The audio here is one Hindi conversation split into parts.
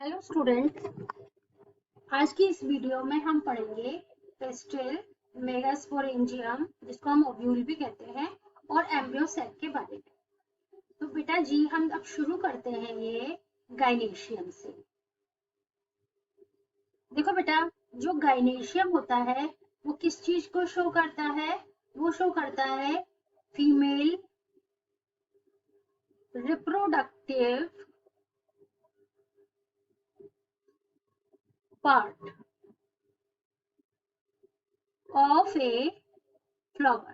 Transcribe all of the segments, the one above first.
Hello student. आज की इस वीडियो में हम पढ़ेंगे पेस्टिल, मेगास्पोरेंजियम जिसको हम ओव्यूल भी कहते हैं, और एम्ब्रियोसेक के बारे में। तो बेटा जी हम अब शुरू करते हैं ये गाइनेशियम से। देखो बेटा, जो गाइनेशियम होता है वो किस चीज को शो करता है? वो शो करता है female reproductive part of a flower.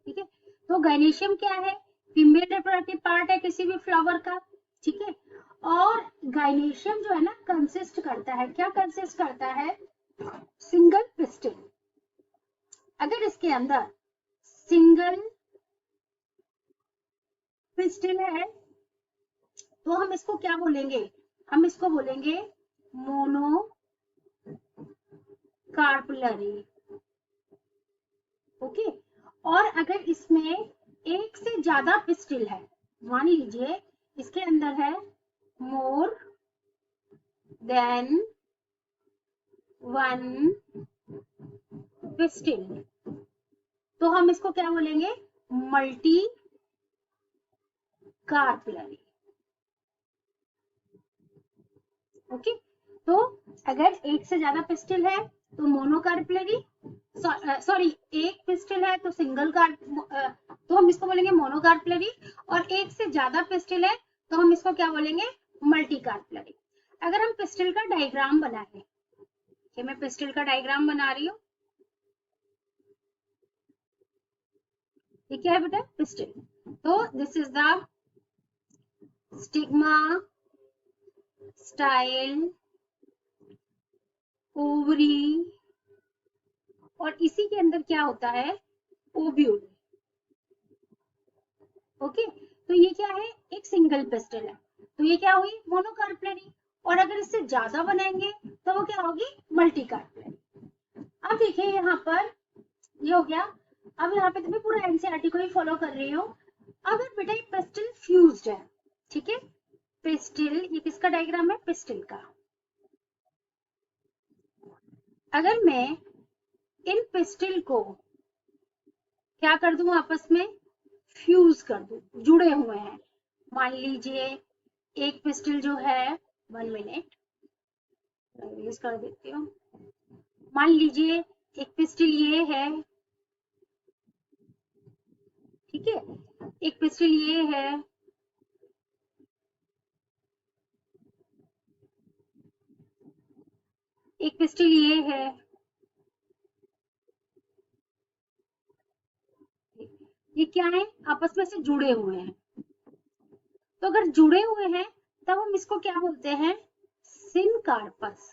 ठीक है, तो गाइनेशियम क्या है? फीमेल रिप्रोडक्टिव पार्ट है किसी भी फ्लावर का। ठीक है, और गाइनेशियम जो है ना कंसिस्ट करता है, क्या कंसिस्ट करता है? Single pistil. अगर इसके अंदर सिंगल पिस्टिल है तो हम इसको क्या बोलेंगे? हम इसको बोलेंगे मोनो कार्पलरी। ओके, और अगर इसमें एक से ज्यादा पिस्टिल है, मान लीजिए इसके अंदर है मोर देन वन पिस्टिल, तो हम इसको क्या बोलेंगे? Multi carpellary. ओके, तो अगर एक से ज्यादा पिस्टिल है तो मोनोकार्पलरी, सॉरी एक पिस्टिल है तो सिंगल कार्प, तो हम इसको बोलेंगे मोनोकार्पलरी, और एक से ज्यादा पिस्टिल है तो हम इसको क्या बोलेंगे? Multi carpellary. अगर हम पिस्टिल का डायग्राम बनाएं, कि मैं पिस्टिल का डायग्राम बना रही हूँ, ये क्या है बेटा? पिस्टिल। तो this is the stigma, style, ovary, और इसी के अंदर क्या होता है? ओव्यूल। ओके, तो ये क्या है? एक सिंगल पिस्टल है, तो ये क्या हुई? मोनोकार्पलरी। और अगर इससे ज्यादा बनाएंगे तो वो क्या होगी? Multi carpellary. अब देखिए यहाँ पर ये हो गया। अब यहाँ पे तो मैं पूरा एनसीईआरटी को ही फॉलो कर रही हूँ। अगर बेटा ये पिस्टल फ्यूज्ड है, ठीक है, पिस्टल, ये किसका डायग्राम है? पिस्टल का। अगर मैं इन पिस्टल को क्या कर दूं? आपस में फ्यूज कर दूं, जुड़े हुए हैं। मान लीजिए एक पिस्टल जो है, 1 मिनट रिलीज कर देती हूँ। मान लीजिए एक पिस्टल ये है, ठीक है, एक पिस्टल ये है, एक पिस्टल ये है, ये क्या है? आपस में से जुड़े हुए हैं। तो अगर जुड़े हुए हैं तब हम इसको क्या बोलते हैं? सिनकार्पस।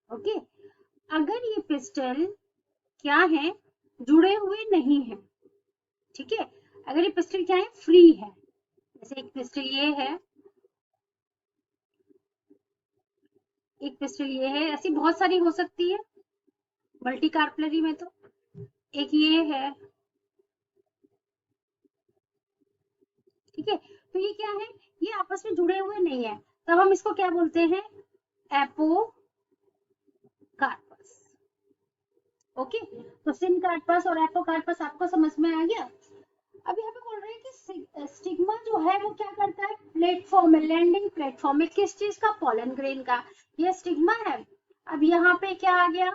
ओके, अगर ये पिस्टल क्या है? जुड़े हुए नहीं है। ठीक है, अगर ये पिस्टल क्या है? फ्री है, जैसे एक पिस्टल ये है, एक पिस्टल ये है, ऐसी बहुत सारी हो सकती है मल्टी कार्पलरी में। तो एक ये है, ठीक है, तो ये क्या है? ये आपस में जुड़े हुए नहीं है, तब हम इसको क्या बोलते हैं? एपोकार्पस। ओके, तो सिनकार्पस और एपोकार्पस आपको समझ में आ गया। अब यहाँ पे बोल रहे हैं कि स्टिग्मा जो है वो क्या करता है? प्लेटफॉर्म है, लैंडिंग प्लेटफॉर्म है, किस चीज का? पॉलन ग्रेन का। ये स्टिग्मा है। अब यहाँ पे क्या आ गया?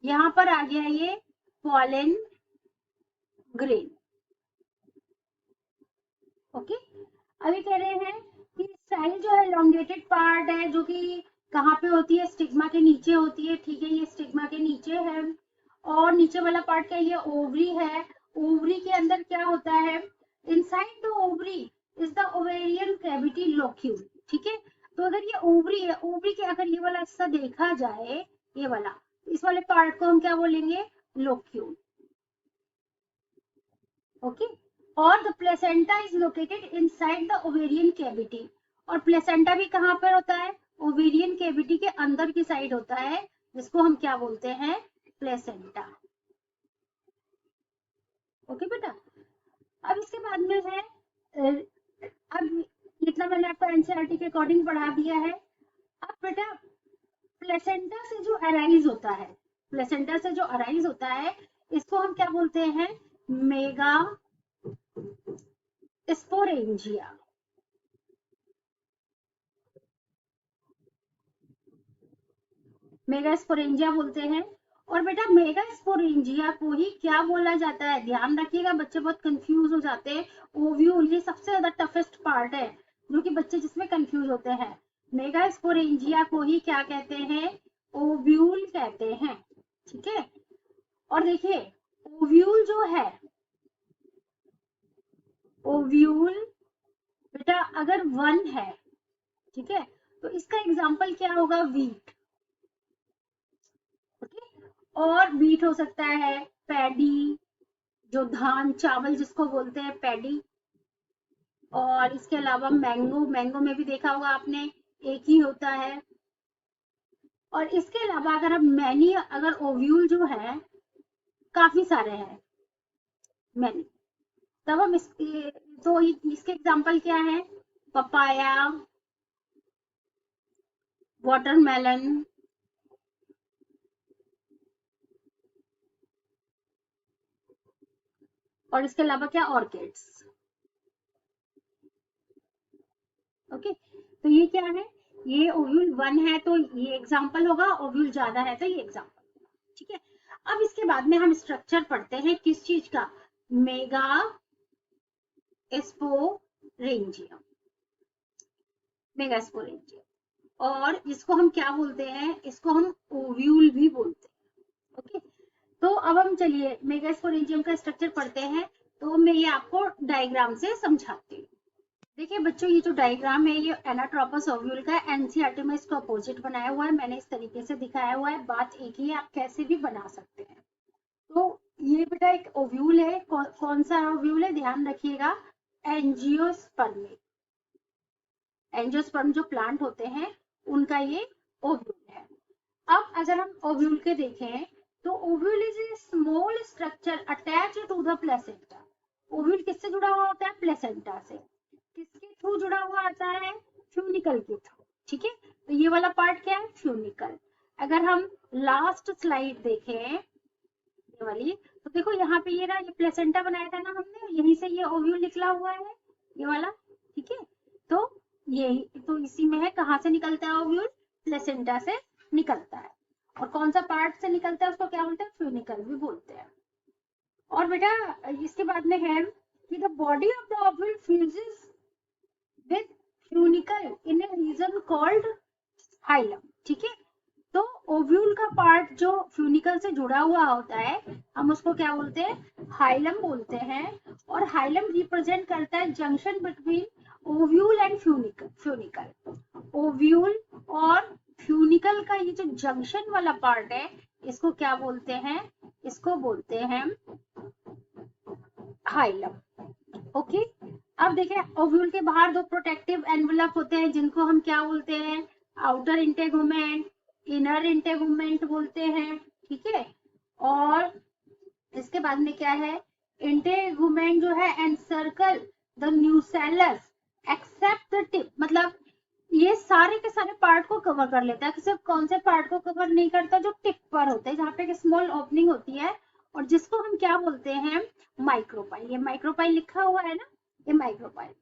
यहाँ पर आ गया ये पॉलन ग्रेन। ओके, अभी कह रहे हैं कि स्टाइल जो है लॉन्गेटेड पार्ट है, जो कि कहाँ पे होती है? स्टिग्मा के नीचे होती है। ठीक है, ये स्टिग्मा के नीचे है, और नीचे वाला पार्ट क्या? ये ओवरी है। ओवरी के अंदर क्या होता है? Inside the ovary is the ovarian cavity locule. ठीक है, तो अगर ये ओवरी है, ओवरी के अगर ये वाला हिस्सा देखा जाए, ये वाला, इस वाले पार्ट को हम क्या बोलेंगे? लोक्यूल। ओके, और the placenta is located inside the ovarian cavity. और प्लेसेंटा भी कहाँ पर होता है? ओवेरियन कैविटी के अंदर की साइड होता है, जिसको हम क्या बोलते हैं? प्लेसेंटा। ओके बेटा, अब इसके बाद में है एनसीईआरटी के अकॉर्डिंग पढ़ा दिया है। अब बेटा प्लेसेंटा से जो अराइज होता है, प्लेसेंटा से जो अराइज होता है इसको हम क्या बोलते हैं, मेगा स्पोरेंजिया। मेगा स्पोरेंजिया बोलते हैं। और बेटा मेगा स्पोरेंजिया को ही क्या बोला जाता है, ध्यान रखिएगा, बच्चे बहुत कंफ्यूज हो जाते हैं। ओव्यूल ये सबसे ज्यादा टफेस्ट पार्ट है जो कि बच्चे जिसमें कंफ्यूज होते हैं। मेगा स्पोरेंजिया को ही क्या कहते हैं, ओव्यूल कहते हैं, ठीक है। और देखिए ओव्यूल जो है, ओव्यूल बेटा अगर 1 है, ठीक है, तो इसका एग्जाम्पल क्या होगा, वीट, और वीट हो सकता है पैडी, जो धान चावल जिसको बोलते हैं पैडी। और इसके अलावा मैंगो, मैंगो में भी देखा होगा आपने एक ही होता है। और इसके अलावा अगर हम मैनी, अगर ओव्यूल जो है काफी सारे हैं मैनी, तब हम इसके, तो इसके एग्जाम्पल क्या है, पपाया, वाटरमेलन, और इसके अलावा क्या, ऑर्किड्स। ओके, तो ये क्या है, ये ओव्यूल 1 है तो ये एग्जाम्पल होगा, ओव्यूल ज्यादा है तो ये एग्जाम्पल, ठीक है। अब इसके बाद में हम स्ट्रक्चर पढ़ते हैं किस चीज का, मेगा स्पोरेंजियम, मेगा स्पोरेंजियम। और इसको हम क्या बोलते हैं, इसको हम ओव्यूल भी बोलते हैं। ओके, तो अब हम चलिए मेगा स्पोरेंजियम का स्ट्रक्चर पढ़ते हैं। तो मैं ये आपको डायग्राम से समझाती हूँ। देखिए बच्चों, ये जो डायग्राम है ये एनाट्रोपस ओव्यूल का है। एनसीईआरटी में इसको अपोजिट बनाया हुआ है, मैंने इस तरीके से दिखाया हुआ है। बात एक ही है, आप कैसे भी बना सकते हैं। तो ये बेटा एक ओव्यूल है, कौन सा ओव्यूल है, ध्यान रखिएगा, एंजियोस्पर्म। एंजियोस्पर्म जो प्लांट होते हैं उनका ये ओव्यूल है। अब अगर हम ओव्यूल के देखें तो ovule is a small structure attached to the placenta. Ovule किससे जुड़ा हुआ होता है, प्लेसेंटा से। किसके थ्रू जुड़ा हुआ आता है, फ्यूनिकल के थ्रू, ठीक है। तो ये वाला पार्ट क्या है, फ्यूनिकल। अगर हम लास्ट स्लाइड देखें ये वाली, तो देखो यहाँ पे ये ना, ये प्लेसेंटा बनाया था ना हमने, यहीं से ये ओव्यूल निकला हुआ है, ये वाला, ठीक है। तो यही तो इसी में है, कहाँ से निकलता है ओव्यूल, प्लेसेंटा से निकलता है। और कौन सा पार्ट से निकलता है उसको क्या बोलते हैं, फ्यूनिकल भी बोलते हैं। और बेटा इसके बाद में है कि the body of the ovule fuses with funicle in A reason called hilum, ठीक है। तो ओव्यूल का पार्ट जो फ्यूनिकल से जुड़ा हुआ होता है हम उसको क्या बोलते हैं, हाइलम बोलते हैं। और हाइलम रिप्रेजेंट करता है junction between ovule and funicle. Ovule और फ्यूनिकल का ये जो जंक्शन वाला पार्ट है इसको क्या बोलते हैं, इसको बोलते हैं हाइलम। ओके, अब देखिए ओव्यूल के बाहर दो प्रोटेक्टिव एनवेलप होते हैं जिनको हम क्या बोलते हैं, आउटर इंटेगुमेंट, इनर इंटेगुमेंट बोलते हैं, ठीक है। और इसके बाद में क्या है, इंटेगुमेंट जो है encircle the nucellus except the tip, मतलब ये सारे के सारे पार्ट को कवर कर लेता है, सिर्फ कौन से पार्ट को कवर नहीं करता, जो टिप पर होते हैं, जहाँ पे एक स्मॉल ओपनिंग होती है, और जिसको हम क्या बोलते हैं, माइक्रोपाइल। ये माइक्रोपाइल लिखा हुआ है ना, ये माइक्रोपाइल।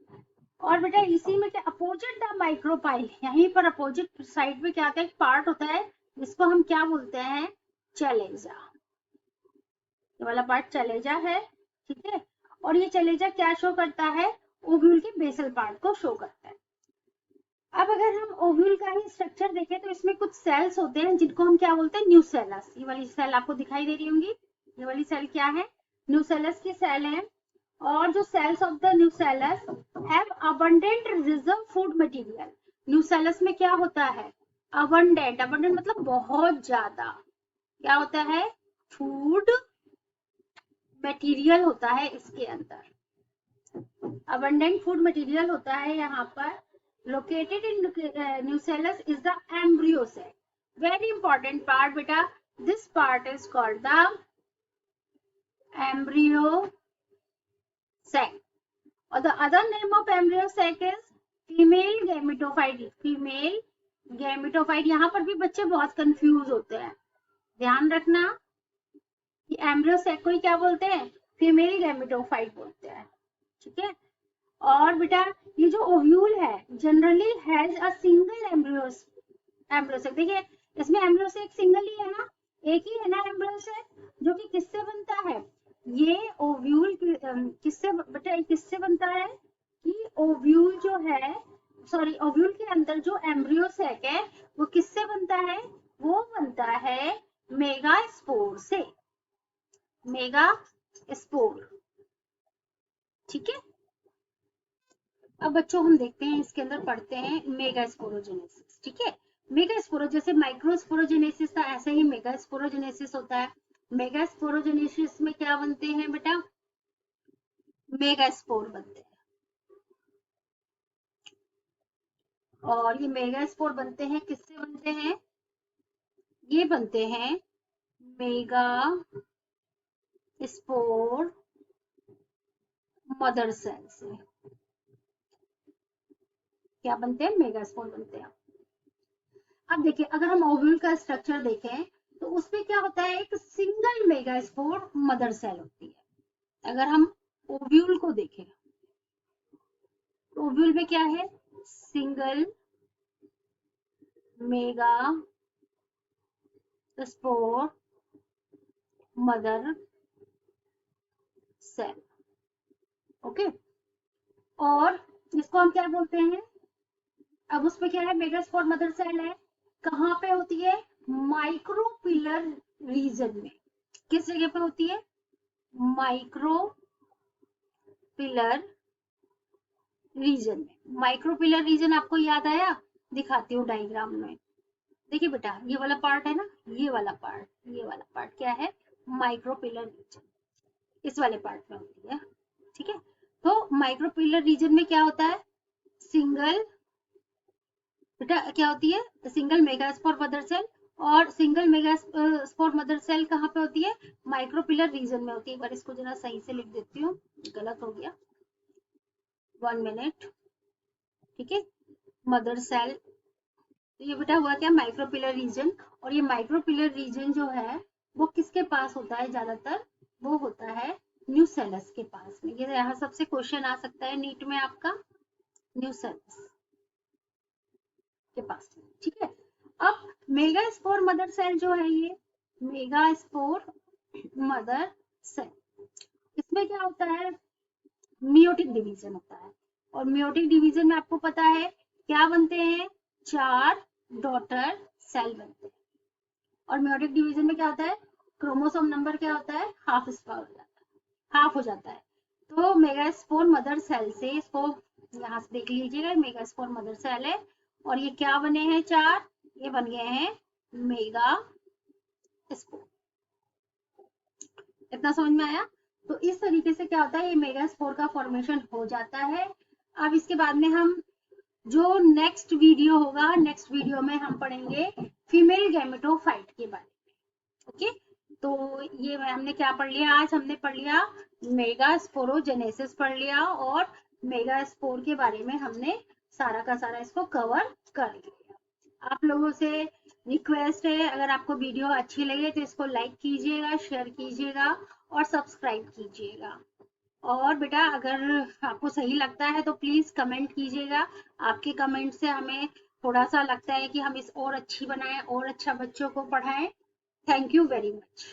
और बेटा इसी में क्या, अपोजिट द माइक्रोपाइल, यहीं पर अपोजिट साइड में क्या एक पार्ट होता है जिसको हम क्या बोलते हैं, चलेजा। ये वाला पार्ट चलेजा है, ठीक है। और ये चलेजा क्या शो करता है, ओव्यूल के बेसल पार्ट को शो करता है। अब अगर हम ओव्यूल का ही स्ट्रक्चर देखें तो इसमें कुछ सेल्स होते हैं जिनको हम क्या बोलते हैं, न्यूसेलस। ये वाली सेल आपको दिखाई दे रही होंगी, ये वाली सेल क्या है, न्यूसेलस की सेल है। और जो cells of the nucellus have abundant reserve food material. Nucellus में क्या होता है, अबंडेंट, अबंडेंट मतलब बहुत ज्यादा, क्या होता है, फूड मटेरियल होता है इसके अंदर, अबंडेंट फूड मटेरियल होता है यहाँ पर। Located in nucellus is the embryo cell, very important part बेटा, this part is called the embryo sac, or the other name of embryo sac is female gametophyte, यहाँ पर भी बच्चे बहुत कंफ्यूज होते हैं, ध्यान रखना कि एम्ब्रियो सैक को ही क्या बोलते हैं, फीमेल गैमेटोफाइट बोलते हैं, ठीक है। और बेटा ये जो ओव्यूल है generally has a single embryo sac, देखिए इसमें एम्ब्रियोसेक सिंगल ही है ना, एक ही है ना एम्ब्रियोसेक, जो कि किससे बनता है, ये ओव्यूल किससे बेटा किससे बनता है कि ओव्यूल जो है, सॉरी ओव्यूल के अंदर जो एम्ब्रियोसेक है वो किससे बनता है, वो बनता है मेगास्पोर से, मेगास्पोर, ठीक है। अब बच्चों हम देखते हैं इसके अंदर पढ़ते हैं मेगास्पोरोजेनेसिस, ठीक है। मेगास्पोरो जैसे माइक्रोस्पोरोजेनेसिस था, ऐसे ही मेगास्पोरोजेनेसिस होता है। मेगास्पोरोजेनेसिस में क्या बनते हैं बेटा, मेगास्पोर बनते हैं, और ये मेगास्पोर बनते हैं किससे बनते हैं, ये बनते हैं मेगा स्पोर मदर सेल से, क्या बनते हैं, मेगास्पोर बनते हैं। अब देखिए अगर हम ओव्यूल का स्ट्रक्चर देखें तो उसमें क्या होता है, एक सिंगल मेगास्पोर मदर सेल होती है। अगर हम ओव्यूल को देखें तो ओव्यूल में क्या है, single megaspore mother cell, okay. और इसको हम क्या बोलते हैं, अब उसमें क्या है, मेगास्पोर मदर सेल है, कहाँ पे होती है, माइक्रोपिलर रीजन में, किस जगह पे होती है, माइक्रोपिलर रीजन में। माइक्रोपिलर रीजन आपको याद आया, दिखाती हूँ डायग्राम में, देखिए बेटा ये वाला पार्ट है ना, ये वाला पार्ट क्या है, माइक्रोपिलर रीजन, इस वाले पार्ट में होती है, ठीक है। तो माइक्रोपिलर रीजन में क्या होता है, सिंगल बेटा क्या होती है, सिंगल मेगास्पोर मदर सेल, और सिंगल मेगास्पोर मदर सेल कहाँ पे होती है, माइक्रोपिलर रीजन में होती है। एक बार इसको जरा सही से लिख देती हूँ, गलत हो गया, 1 मिनट, ठीक है। मदर सेल, तो ये बेटा हुआ क्या, माइक्रोपिलर रीजन, और ये माइक्रोपिलर रीजन जो है वो किसके पास होता है ज्यादातर, वो होता है न्यूसेलस के पास में। ये यहाँ सबसे क्वेश्चन आ सकता है नीट में आपका, न्यूसेलस के पास में, ठीक है। अब मेगास्पोर मदर सेल जो है, ये मेगास्पोर मदर सेल, इसमें क्या होता है, मियोटिक डिवीजन होता है, और मियोटिक डिवीजन में आपको पता है क्या बनते हैं, 4 डॉटर सेल बनते हैं, और मियोटिक डिवीजन में क्या होता है, क्रोमोसोम नंबर क्या होता है, हाफ स्क्वायर हो जाता है, हाफ हो जाता है। तो मेगास्पोर मदर सेल से, इसको यहाँ से देख लीजिएगा, मेगास्पोर मदर सेल है, और ये क्या बने हैं, 4, ये बन गए हैं मेगा स्पोर, इतना समझ में आया। तो इस तरीके से क्या होता है, ये मेगास्पोर का फॉर्मेशन हो जाता है। अब इसके बाद में हम जो नेक्स्ट वीडियो होगा, नेक्स्ट वीडियो में हम पढ़ेंगे फीमेल गैमेटोफाइट के बारे में, ओके। तो ये हमने क्या पढ़ लिया, आज हमने पढ़ लिया मेगास्पोरोजेनेसिस पढ़ लिया, और मेगास्पोर के बारे में हमने सारा का सारा इसको कवर कर लिया। आप लोगों से रिक्वेस्ट है, अगर आपको वीडियो अच्छी लगे तो इसको लाइक कीजिएगा, शेयर कीजिएगा और सब्सक्राइब कीजिएगा। और बेटा अगर आपको सही लगता है तो प्लीज कमेंट कीजिएगा, आपके कमेंट से हमें थोड़ा सा लगता है कि हम इस और अच्छी बनाएं और अच्छा बच्चों को पढ़ाएं। Thank you very much.